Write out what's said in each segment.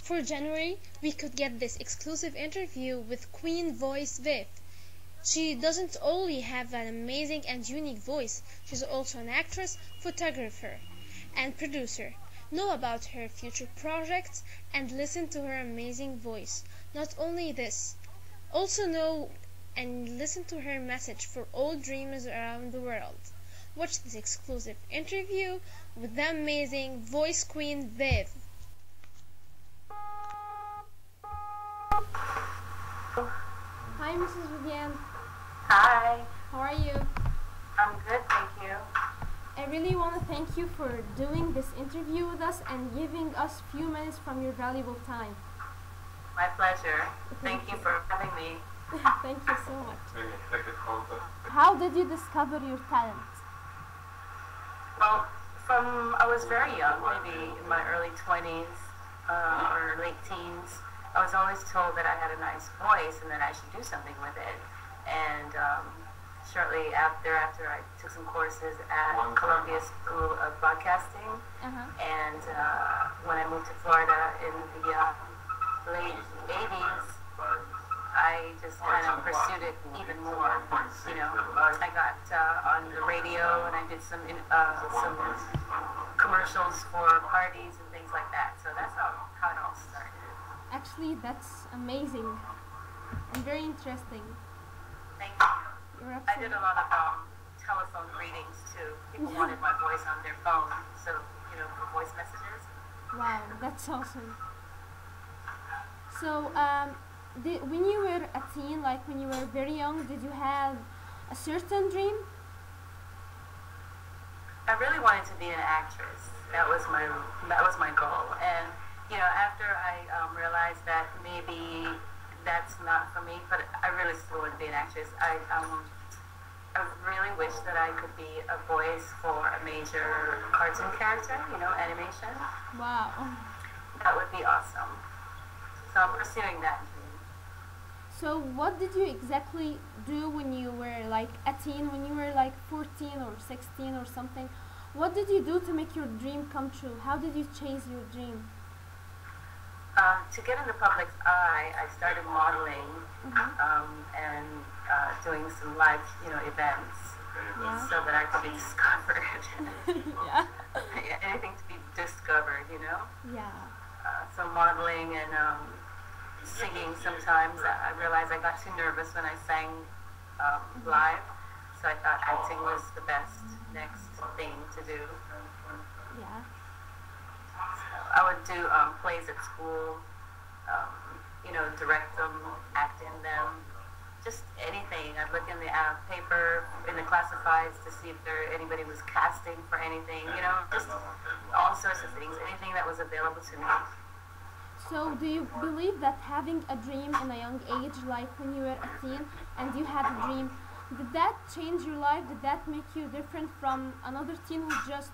For January, we could get this exclusive interview with Queen Voice Viv. She doesn't only have an amazing and unique voice, she's also an actress, photographer, and producer. Know about her future projects and listen to her amazing voice. Not only this, also know and listen to her message for all dreamers around the world. Watch this exclusive interview with the amazing Voice Queen Viv. Hi, Mrs. Vivienne. Hi. How are you? I'm good, thank you. I really want to thank you for doing this interview with us and giving us a few minutes from your valuable time. My pleasure. Thank you for having me. Thank you so much. How did you discover your talent? Well, I was very young, maybe in my early 20s or late teens. I was always told that I had a nice voice and that I should do something with it. And shortly after, I took some courses at Columbia School of Broadcasting. And when I moved to Florida in the late 80s, I just kind of pursued it even more. You know, I got on the radio and I did some commercials for parties and things like that. So that's how it all started. Actually, that's amazing and very interesting. Thank you. I did a lot of telephone readings too. People wanted my voice on their phone, so, you know, for voice messages. Wow, that's awesome. So, when you were a teen, like when you were very young, did you have a certain dream? I really wanted to be an actress. That was my goal. And you know, after I realized that maybe that's not for me, but I really still want to be an actress. I really wish that I could be a voice for a major cartoon character, you know, animation. Wow. That would be awesome. So I'm pursuing that. So what did you exactly do when you were like a teen, when you were like 14 or 16 or something? What did you do to make your dream come true? How did you chase your dream? To get in the public's eye, I started modeling and doing some live, you know, events so that I could be discovered. Anything to be discovered, you know? Yeah. So modeling and singing sometimes. I realized I got too nervous when I sang live, so I thought acting was the best next thing to do. Yeah. I would do plays at school, you know, direct them, act in them, just anything. I'd look in the paper, in the classifieds to see if anybody was casting for anything, you know, just all sorts of things, anything that was available to me. So do you believe that having a dream in a young age, like when you were a teen and you had a dream, did that change your life? Did that make you different from another teen who's just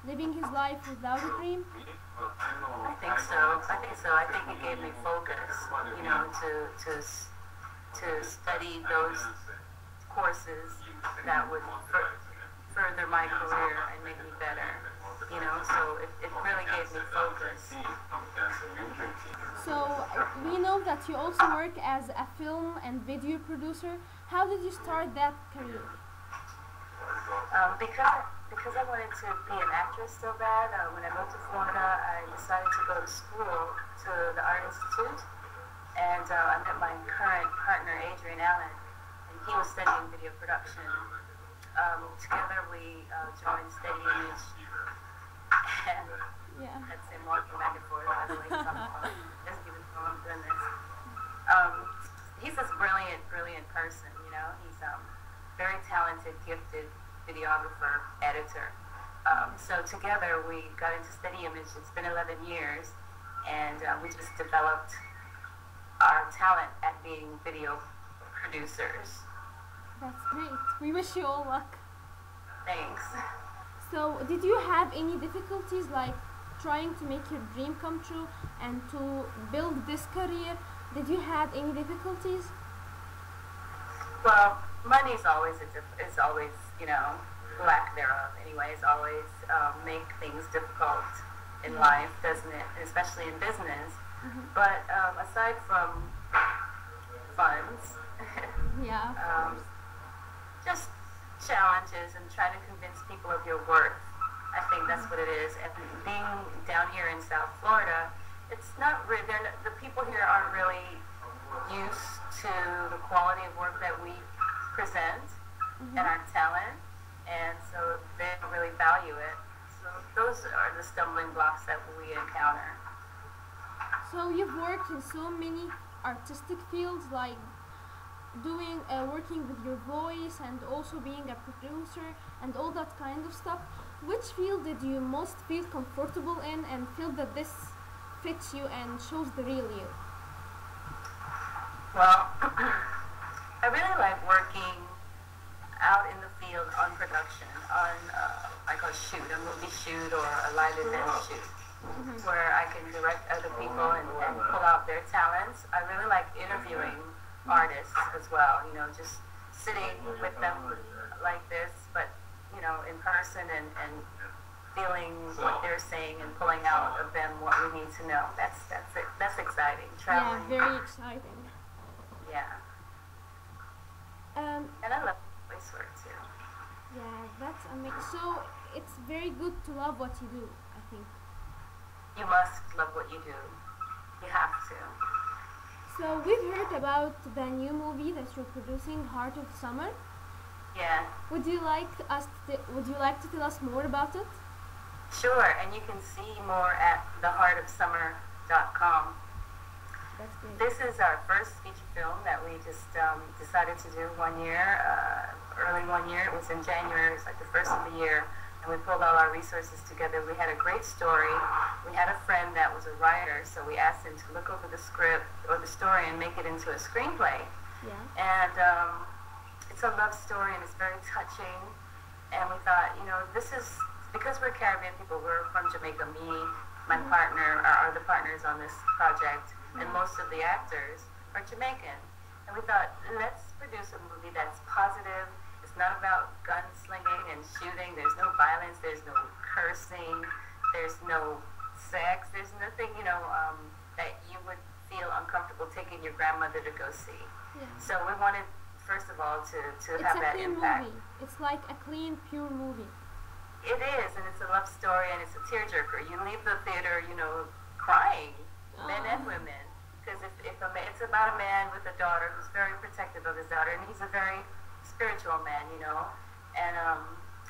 living his life without a dream? I think so. I think it gave me focus, you know, to study those courses that would further my career and make me better, you know, so it really gave me focus. So we know that you also work as a film and video producer. How did you start that career? Because I wanted to be an actress so bad, when I moved to Florida, I decided to go to school, to the Art Institute, and I met my current partner, Adrian Allen, and he was studying video production. Together we joined Steady Image, and that's him walking back and forth. I was like, doesn't even know I'm doing this. He's this brilliant person, you know. He's very talented, gifted videographer, editor. So together we got into Steady Image. It's been 11 years, and we just developed our talent at being video producers. That's great. We wish you all luck. Thanks. So did you have any difficulties like trying to make your dream come true and to build this career? Did you have any difficulties? Well, money is always, you know, lack thereof anyways, always make things difficult in life, doesn't it? Especially in business. But aside from funds, Yeah, of um, course. just challenges and trying to convince people of your worth. I think that's what it is. And being down here in South Florida, it's not really, the people here aren't really used to the quality of work that we present and our talent, and so they don't really value it. So those are the stumbling blocks that we encounter. So you've worked in so many artistic fields, like working with your voice and also being a producer and all that kind of stuff. Which field did you most feel comfortable in and feel that this fits you and shows the real you? Well, I really like working out in the field on production, on like a shoot, a movie shoot or a live event shoot, where I can direct other people and pull out their talents. I really like interviewing artists as well, you know, just sitting with them like this, but, you know, in person and feeling what they're saying and pulling out of them what we need to know. That's exciting. Traveling. Yeah, very exciting. Yeah. Um, And I love voice work too. yeah, that's amazing. So it's very good to love what you do, I think. You must love what you do. You have to. So we've heard about the new movie that you're producing, Heart of Summer. Yeah. Would you like to tell us more about it? Sure, and you can see more at theheartofsummer.com. That's great. This is our first feature film that we just decided to do one year, early one year. It was in January. It was like the first of the year. And we pulled all our resources together. We had a great story. We had a friend that was a writer, so we asked him to look over the script or the story and make it into a screenplay. Yeah. And it's a love story and it's very touching. And we thought, you know, this is, because we're Caribbean people, we're from Jamaica, me, my partner, our other partners on this project, and most of the actors are Jamaican. And we thought, let's produce a movie that's positive. It's not about gunslinging and shooting. There's no violence. There's no cursing. There's no sex. There's nothing, you know, that you would feel uncomfortable taking your grandmother to go see. Yeah. So we wanted, first of all, to It's have a that clean impact. movie. It's like a clean, pure movie. It is, and it's a love story, and it's a tearjerker. You leave the theater, you know, crying, men and women, because it's about a man with a daughter who's very protective of his daughter, and he's a very spiritual man, you know, and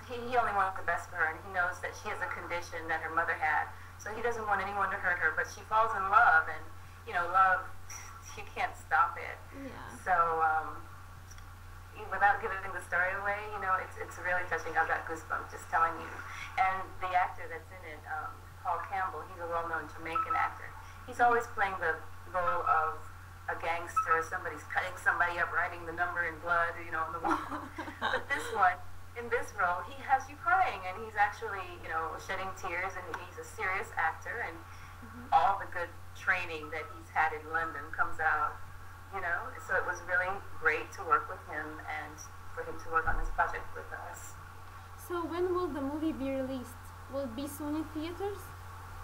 he only wants the best for her, and he knows that she has a condition that her mother had, so he doesn't want anyone to hurt her, but she falls in love, and, you know, love, you can't stop it. Yeah. So, without giving the story away, you know, it's really touching. I've got goosebumps just telling you. And the actor that's in it, Paul Campbell, he's a well-known Jamaican actor. He's always playing the role of a gangster. Somebody's cutting somebody up, writing the number in blood, you know, on the wall. But this one, in this role, he has you crying, and he's actually, you know, shedding tears, and he's a serious actor, and all the good training that he's had in London comes out. You know, so it was really great to work with him and for him to work on this project with us. So when will the movie be released? Will it be soon in theaters?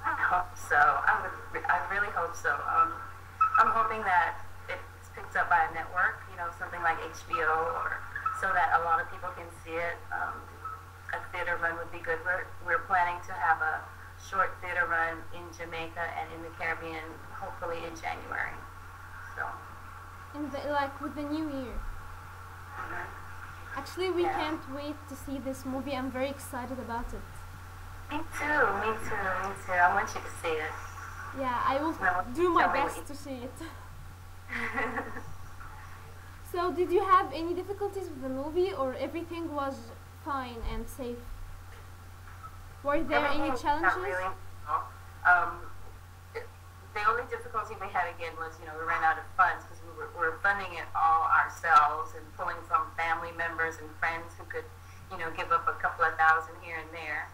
I hope so. I really hope so. I'm hoping that it's picked up by a network, you know, something like HBO, or so that a lot of people can see it. A theater run would be good. We're planning to have a short theater run in Jamaica and in the Caribbean, hopefully in January. So. Like with the new year. Actually, we can't wait to see this movie. I'm very excited about it. Me too, me too, me too. I want you to see it. Yeah, I will do my best to see it. So, did you have any difficulties with the movie, or everything was fine and safe? Were there any challenges? Not really. The only difficulty we had again was, you know, we ran out of funds because we were funding it all ourselves and pulling from family members and friends who could, you know, give up a couple of thousand here and there.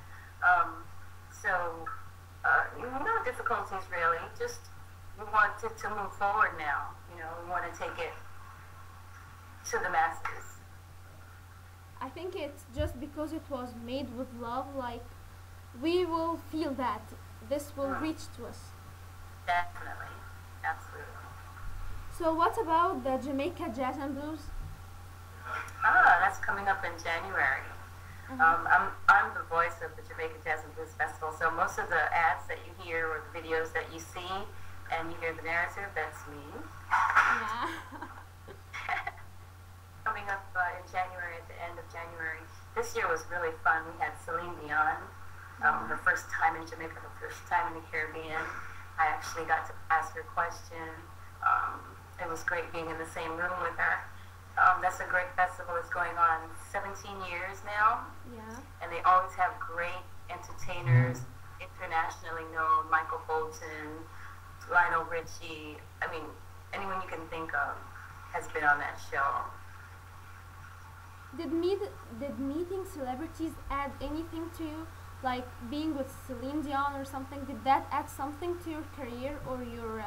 No difficulties really. Just we wanted to move forward now. You know, we want to take it to the masses. I think it's just because it was made with love. Like, we will feel that this will reach to us. Definitely. So what about the Jamaica Jazz and Blues? That's coming up in January. I'm the voice of the Jamaica Jazz and Blues Festival, so most of the ads that you hear or the videos that you see and you hear the narrative, that's me. Yeah. Coming up in January, at the end of January. This year was really fun. We had Celine Dion, her first time in Jamaica, her first time in the Caribbean. I actually got to ask her question. It was great being in the same room with her. That's a great festival. It's going on 17 years now. Yeah. And they always have great entertainers, internationally known, Michael Bolton, Lionel Richie. I mean, anyone you can think of has been on that show. Did meeting celebrities add anything to you? Like being with Celine Dion or something, did that add something to your career or your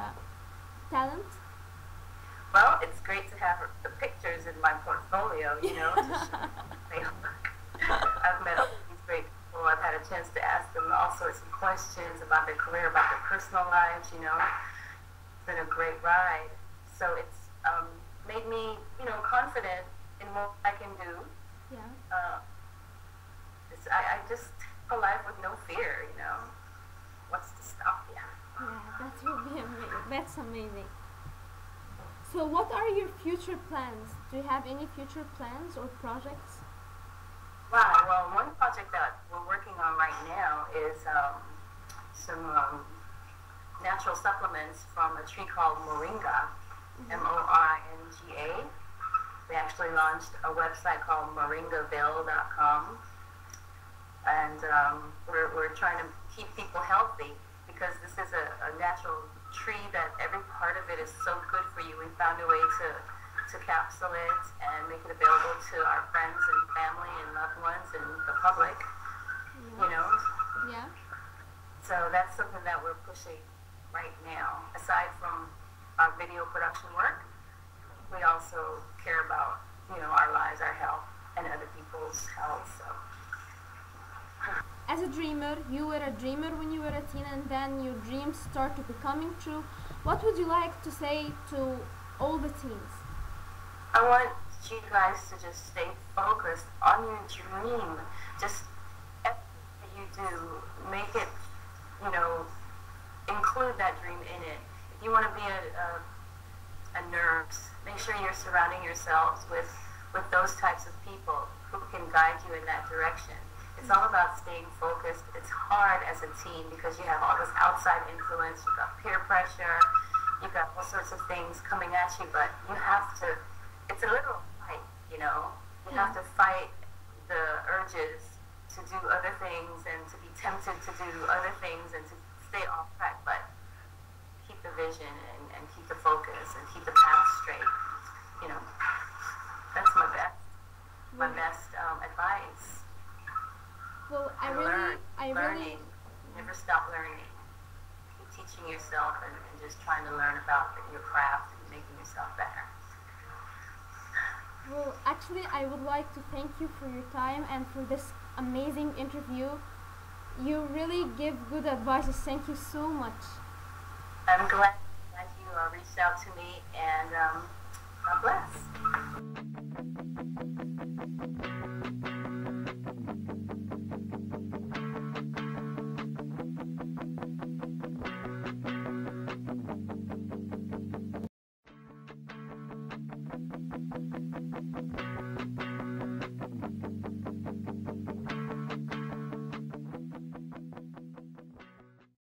talent? Well, it's great to have the pictures in my portfolio, you know, to say, I've met all these great people. I've had a chance to ask them all sorts of questions about their career, about their personal lives, you know. It's been a great ride. So it's made me, you know, confident in what I can do. Yeah. I just live a life with no fear, you know. What's to stop you? Yeah, that will be amazing. That's amazing. So what are your future plans? Do you have any future plans or projects? Wow, well, one project that we're working on right now is some natural supplements from a tree called Moringa, Moringa. We actually launched a website called moringaville.com, and we're trying to keep people healthy because this is a natural tree that every part of it is so good for you. We found a way to capsule it and make it available to our friends and family and loved ones and the public, you know. Yeah. So that's something that we're pushing right now. Aside from our video production work, we also care about, you know, our lives, our health, and other people's health. So. As a dreamer, you were a dreamer when you were a teen, and then your dreams started becoming true. What would you like to say to all the teens? I want you guys to just stay focused on your dream. Just everything you do, make it, you know, include that dream in it. If you want to be a nurse, make sure you're surrounding yourselves with those types of people who can guide you in that direction. It's all about staying focused. It's hard as a teen because you have all this outside influence, you've got peer pressure, you've got all sorts of things coming at you, but you have to, it's a literal fight, you know? You have to fight the urges to do other things and to be tempted to do other things and to stay off track, but keep the vision and keep the focus and keep the path straight, you know? That's my best advice. Well, learning. Never stop learning. Keep teaching yourself and just trying to learn about your craft and making yourself better. Well, actually, I would like to thank you for your time and for this amazing interview. You really give good advices. Thank you so much. I'm glad that you reached out to me, and God bless.